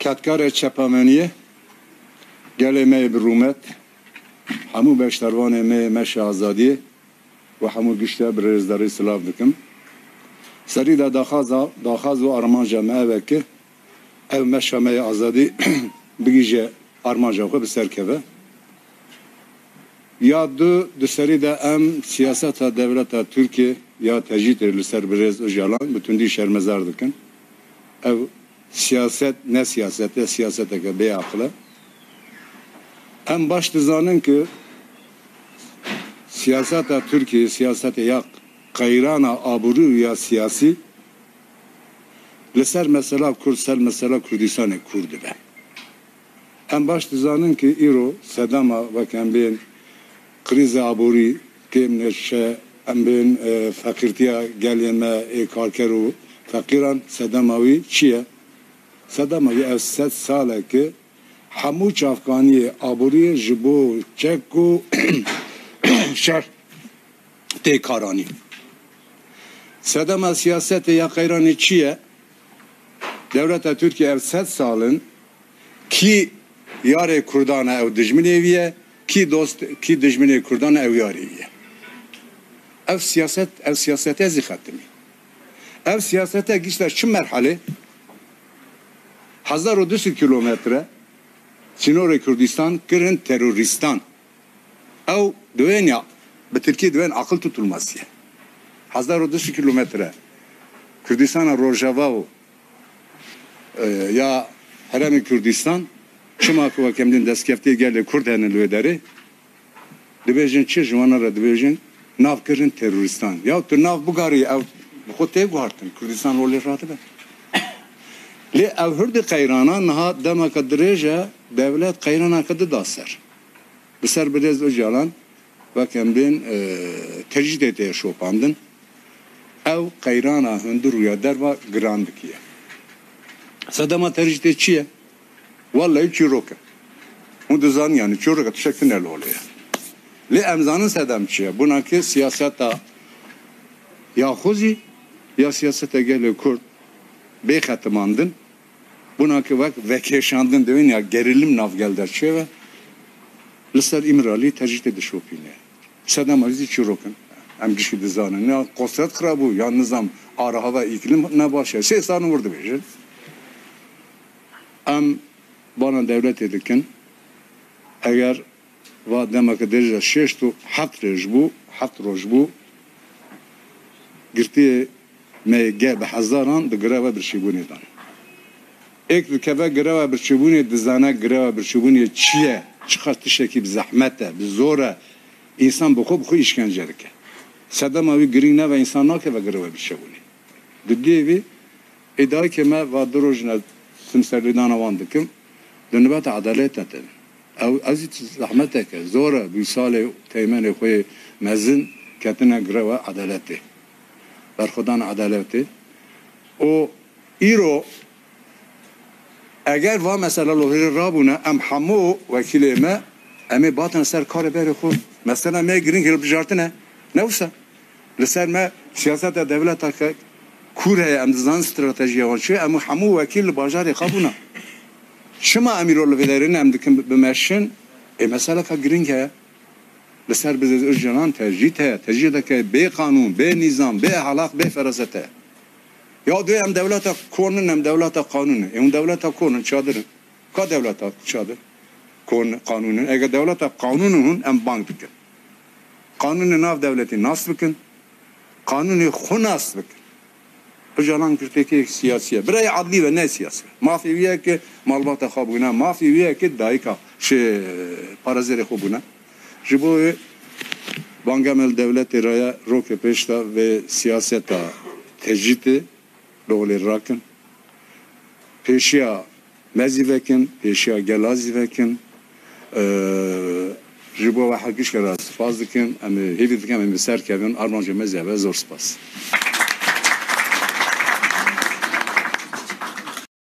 کتکار چپامنیه گله می برومت همو بشتروان می مش آزادی و همو گشته برزداری سلاف دکم سری دا داخاز و آرمانجا می اوکه او مش می آزادی بگیجه آرمانجا خو بسر کبه یا دو سری دا ام سیاست دولت ترکیه یا تجیت لسر برز و جالان بتوندی شرمزار دکن او siyaset ne siyasete siyasete ki bey aklı en baş dizanın ki siyasete Türkiye siyasete ya kayrana aburu ya siyasi leser mesela Kürdistan mesela Kürdistan'ı Kürdü be en baş dizanın ki İro Sedama ve kembin krize aburi kemneşe embin fakirtiya gelme karkeru fakiran Sedamavi çiye Sedamavi evset sale ki hamu çafkaniye aburiye jibo çekku şer tekarani Sedama siyasete ya kayrani çiye devlet Türkiye evset salın ki yare Kurdana ev dijmin eviye ki dost ki dijmin Kurdana ev yariye ev siyasete zikhatmi ev siyasete gişler çim merhale 1200 kilometre Sinor Kürdistan kirin teröristan ev döven ya be Türkiye döven akıl tutulmaz ya 1200 kilometre Kürdistan'a Rojava ya Heremi Kürdistan çima ku kemdin deskefte geldi Kürden'in lideri dibejin çi jwanara dibejin nav kirin teröristan ya tu nav bugari ev xote guartın Kürdistan role rahat be li ev hurdi qayrana naha demek derece devlet qayrana kadı dasar biser biraz öcalan ve kemdin tecrid ete şopandın ev qayrana hındır ya derva grandikiye sadama tecrid etçiye vallahi çiroka o da zan yani çiroka teşekkür ne oluyor li emzanın sedamçiye buna ki siyaseta ya xuzi ya siyasete gele Kürt bey xatmandın buna ki vak vekeşandın devin ya gerilim nav gelderçiye ve lisser İmrali tecrid ediş opine sedam azizi çirokan em gişi dizanın ne kosret krabu ya nizam ara hava iklim ne başa şey sanı vurdu bejin em bana devlet edikin eğer va demek derece şeştu hat rojbu girti me ge be hazaran de greva bir şibunidan ek keve greva bir şibuni dizana greva bir şibuni çiye çıkartı şekil zahmete bir zora insan bu khu işkencelik sadamavi grine ve insanlar ke ve greva bir şibuni dediği idare keme va drojna simserlidan avandıkım dönübet adalet etin او ازت زحمتك زوره بيصالي تيمن خوي مزن كتنا غروا عدالتي برخدان عدالتي او ايرو اگر وا مثلا لو رابونه ام حمو وكيلما امي باطن سر كار بيري خو مثلا ما جرين هل بجارتنا نوسا لسر ما سياسه الدوله كوره ام زان استراتيجيه وشي ام حمو وكيل باجاري خابونا شما امیرالله ولرین هم دکن بمشن مثلا که گرینگه لسر بزرگ ارجانان تجیه دکه به قانون به نظام به حلاق به فرازته یا دوی هم دولت کنن هم دولت قانونه اون دولت کنن چادرن که دولت چادر کن قانونه اگر دولت قانونه هم بانک بکن قانون ناف دولتی ناس بکن قانون خوناس بکن Öcalan Kürt'teki siyasiye. Birey adli ve ne siyasi? Mafyaviye ki malbata xabuna, mafyaviye ki daika parazeri xabuna. Jibo bangamel devleti raya roke peşta ve siyaseta tecrüti doğru rakın. Peşiya mezivekin, peşiya gelazivekin. Jibo ve hakiş keras fazlakin. Ama hevidikin ama serkevin armanca mezeve zor spas.